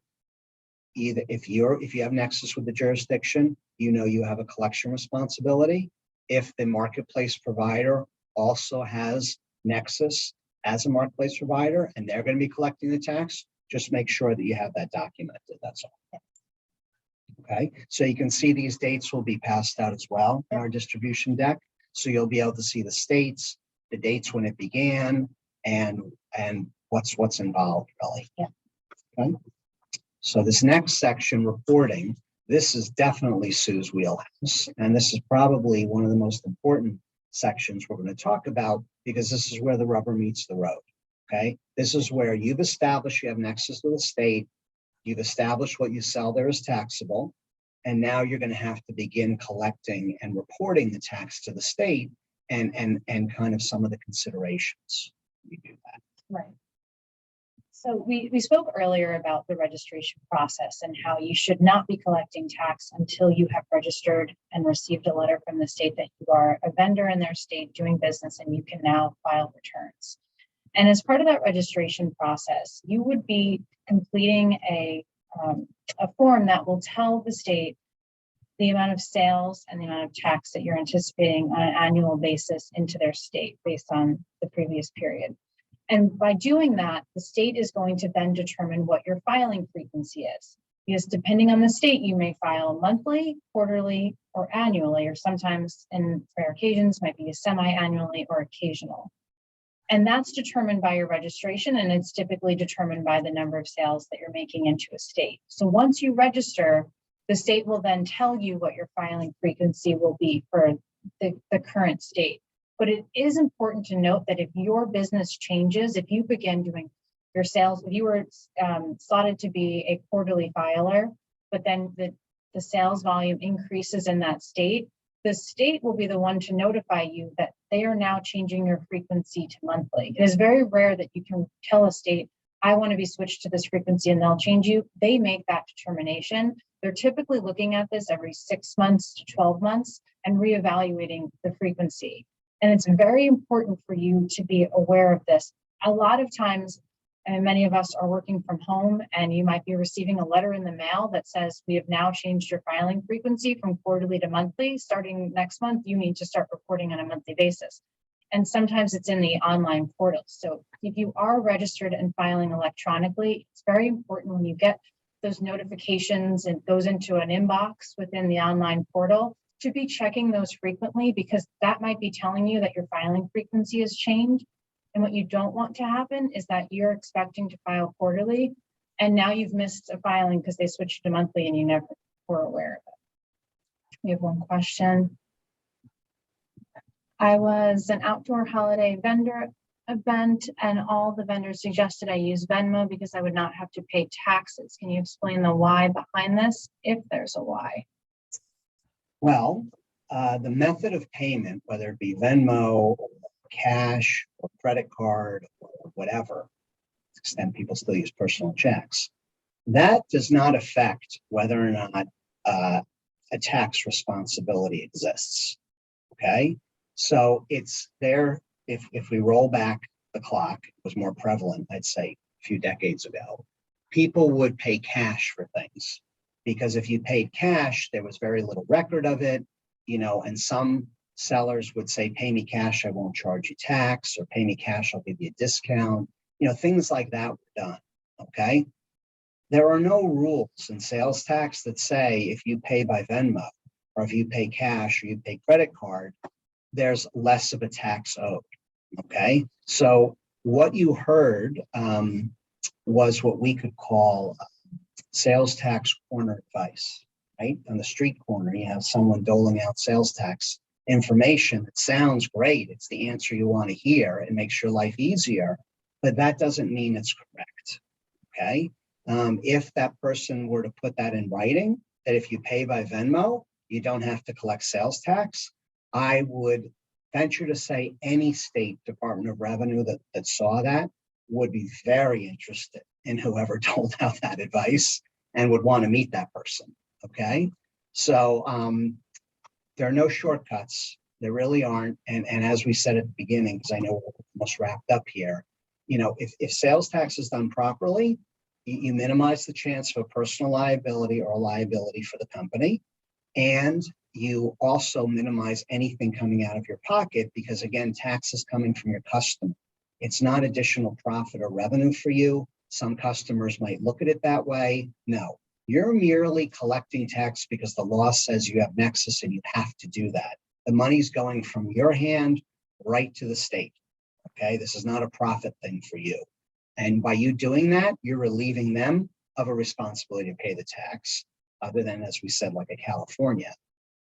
either if you have Nexus with the jurisdiction, you have a collection responsibility. If the marketplace provider also has Nexus as a marketplace provider and they're going to be collecting the tax, just make sure that you have that documented. That's all. Okay, so you can see these dates will be passed out as well in our distribution deck. So you'll be able to see the states, the dates when it began, and what's involved really. Yeah. Okay. So this next section, reporting, this is definitely Sue's wheelhouse, and this is probably one of the most important sections we're going to talk about, because this is where the rubber meets the road. Okay, this is where you've established you have Nexus with the state, you've established what you sell there is taxable, and now you're going to have to begin collecting and reporting the tax to the state, and kind of some of the considerations we do that. Right. So we spoke earlier about the registration process and how you should not be collecting tax until you have registered and received a letter from the state that you are a vendor in their state doing business and you can now file returns. And as part of that registration process, you would be completing a form that will tell the state the amount of sales and the amount of tax that you're anticipating on an annual basis into their state based on the previous period. And by doing that, the state is going to then determine what your filing frequency is. Because depending on the state, you may file monthly, quarterly, or annually, or sometimes in rare occasions might be a semi-annually or occasional. And that's determined by your registration, and it's typically determined by the number of sales that you're making into a state. So once you register, the state will then tell you what your filing frequency will be for the current state. But it is important to note that if your business changes, if you begin doing your sales, if you were slotted to be a quarterly filer, but then the sales volume increases in that state, the state will be the one to notify you that they are now changing your frequency to monthly. It is very rare that you can tell a state, I want to be switched to this frequency, and they'll change you. They make that determination. They're typically looking at this every 6 months to 12 months and reevaluating the frequency. And it's very important for you to be aware of this. A lot of times, and many of us are working from home, and you might be receiving a letter in the mail that says, we have now changed your filing frequency from quarterly to monthly. Starting next month, you need to start reporting on a monthly basis. And sometimes it's in the online portal. So if you are registered and filing electronically, it's very important when you get those notifications and goes into an inbox within the online portal to be checking those frequently, because that might be telling you that your filing frequency has changed. And what you don't want to happen is that you're expecting to file quarterly, and now you've missed a filing because they switched to monthly and you never were aware of it. We have one question. I was an outdoor holiday vendor event, and all the vendors suggested I use Venmo because I would not have to pay taxes. Can you explain the why behind this, if there's a why? Well, the method of payment, whether it be Venmo, or cash, or credit card, or whatever, to the extent people still use personal checks, that does not affect whether or not a tax responsibility exists. Okay, so it's there. If we roll back the clock, it was more prevalent, I'd say few decades ago, people would pay cash for things, because if you paid cash, there was very little record of it, and some sellers would say, pay me cash, I won't charge you tax, or pay me cash, I'll give you a discount. Things like that were done, okay? There are no rules in sales tax that say if you pay by Venmo, or if you pay cash, or you pay credit card, there's less of a tax owed, okay? So what you heard was what we could call sales tax corner advice, right? On the street corner, you have someone doling out sales tax information that sounds great. It's the answer you want to hear. It makes your life easier, but that doesn't mean it's correct, okay? If that person were to put that in writing, that if you pay by Venmo, you don't have to collect sales tax, I would venture to say any state Department of Revenue that saw that would be very interested in whoever told out that advice and would want to meet that person, okay? So there are no shortcuts. There really aren't. And as we said at the beginning, because I know we're almost wrapped up here, if sales tax is done properly, you minimize the chance of a personal liability or a liability for the company. And you also minimize anything coming out of your pocket, because again, tax is coming from your customer. It's not additional profit or revenue for you. Some customers might look at it that way. No, you're merely collecting tax because the law says you have Nexus and you have to do that. The money's going from your hand right to the state, okay? This is not a profit thing for you. And by you doing that, you're relieving them of a responsibility to pay the tax, other than, as we said, like a California.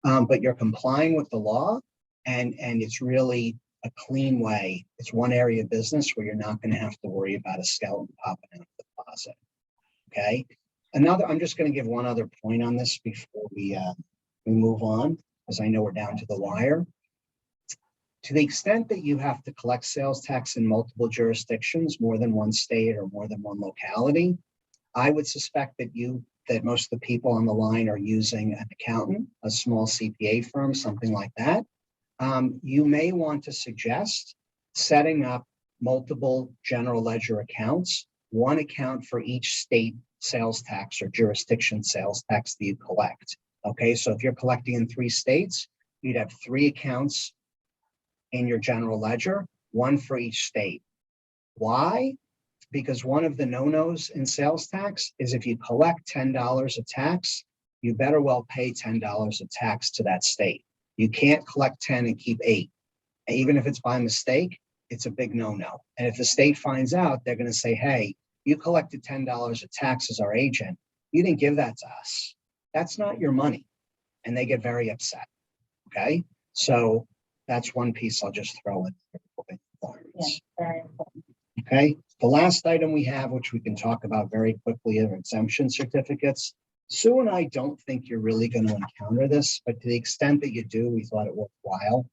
But you're complying with the law, and it's really a clean way. It's one area of business where you're not going to have to worry about a skeleton popping out of the closet, okay? I'm just going to give one other point on this before we move on, because I know we're down to the wire. To the extent that you have to collect sales tax in multiple jurisdictions, more than one state or more than one locality, I would suspect that most of the people on the line are using an accountant, a small CPA firm, something like that. You may want to suggest setting up multiple general ledger accounts, one account for each state sales tax or jurisdiction sales tax that you collect. Okay, so if you're collecting in 3 states, you'd have 3 accounts in your general ledger, one for each state. Why? Because one of the no-nos in sales tax is if you collect $10 of tax, you better well pay $10 of tax to that state. You can't collect 10 and keep 8. And even if it's by mistake, it's a big no-no. And if the state finds out, they're going to say, hey, you collected $10 of tax as our agent. You didn't give that to us. That's not your money. And they get very upset, okay? So that's one piece I'll just throw in. Yeah, very important. Okay, the last item we have, which we can talk about very quickly, are exemption certificates. Sue and I don't think you're really going to encounter this, but to the extent that you do, we thought it worthwhile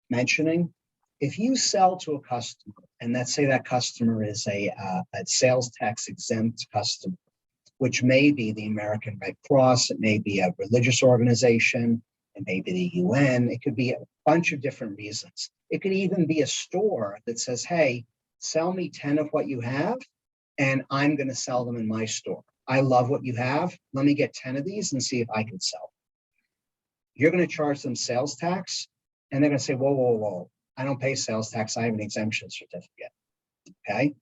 mentioning. If you sell to a customer, and let's say that customer is a sales tax exempt customer, which may be the American Red Cross, it may be a religious organization, it may be the UN, it could be a bunch of different reasons. It could even be a store that says, hey, sell me 10 of what you have, and I'm going to sell them in my store. I love what you have. Let me get 10 of these and see if I can sell. You're going to charge them sales tax, and they're going to say, whoa, whoa, whoa. I don't pay sales tax. I have an exemption certificate. Okay.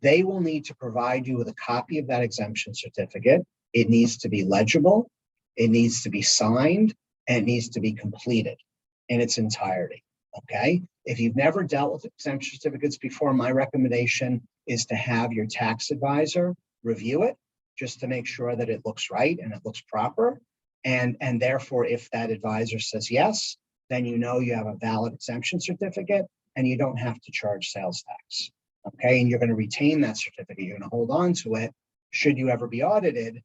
They will need to provide you with a copy of that exemption certificate. It needs to be legible. It needs to be signed, and it needs to be completed in its entirety. Okay. If you've never dealt with exemption certificates before, my recommendation is to have your tax advisor review it just to make sure that it looks right and it looks proper. And therefore, if that advisor says yes, then you know you have a valid exemption certificate and you don't have to charge sales tax. Okay, and you're going to retain that certificate. You're going to hold on to it. Should you ever be audited,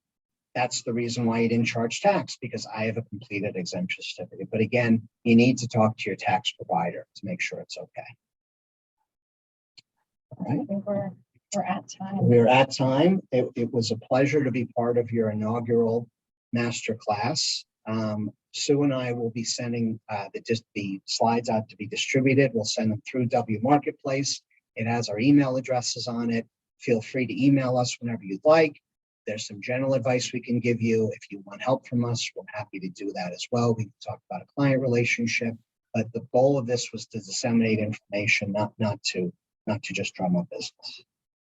that's the reason why you didn't charge tax, because I have a completed exemption certificate. But again, you need to talk to your tax provider to make sure it's okay. All right. I think we're at time. We're at time. It was a pleasure to be part of your inaugural master class. Sue and I will be sending the slides out to be distributed. We'll send them through TheWMarketplace. It has our email addresses on it. Feel free to email us whenever you'd like. There's some general advice we can give you. If you want help from us, we're happy to do that as well. We can talk about a client relationship, but the goal of this was to disseminate information, not to just drum up business.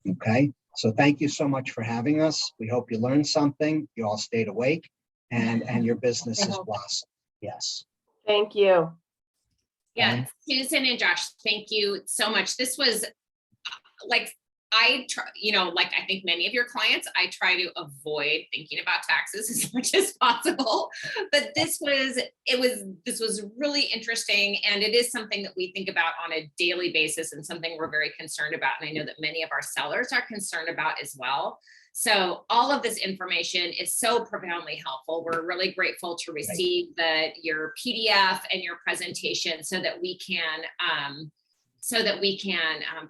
Okay, so thank you so much for having us. We hope you learned something. You all stayed awake, and your business is blossomed. Yes. Thank you. Yeah, Susan and Josh, thank you so much. This was like, I try, like I think many of your clients, I try to avoid thinking about taxes as much as possible. But this was really interesting. And it is something that we think about on a daily basis and something we're very concerned about. And I know that many of our sellers are concerned about as well. So all of this information is so profoundly helpful. We're really grateful to receive your PDF and your presentation so that we can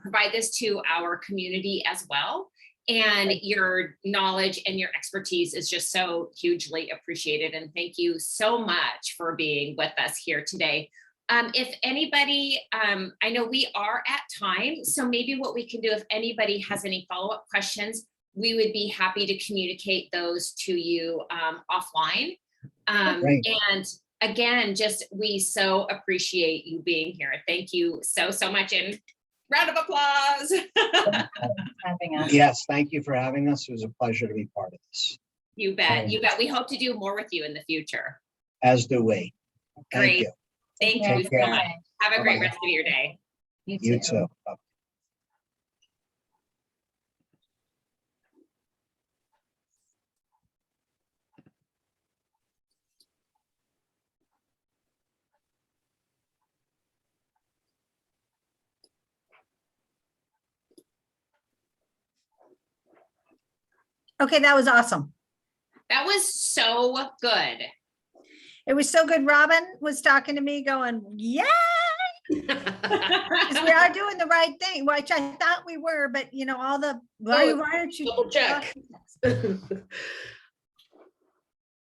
provide this to our community as well. And your knowledge and your expertise is just so hugely appreciated. And thank you so much for being with us here today. If anybody, I know we are at time, so maybe what we can do, if anybody has any follow-up questions, we would be happy to communicate those to you offline. And again, we so appreciate you being here. Thank you so much, and round of applause. Having us. Yes, thank you for having us. It was a pleasure to be part of this. You bet. You bet. We hope to do more with you in the future. As do we. Thank Great. you. Thank Take you care. so much. Have a great Bye-bye. rest of your day. You too. Bye. Okay, that was awesome. That was so good. It was so good. Robin was talking to me going, yeah, because we are doing the right thing, which I thought we were, but all the, why aren't you? Double check.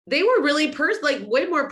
They were really way more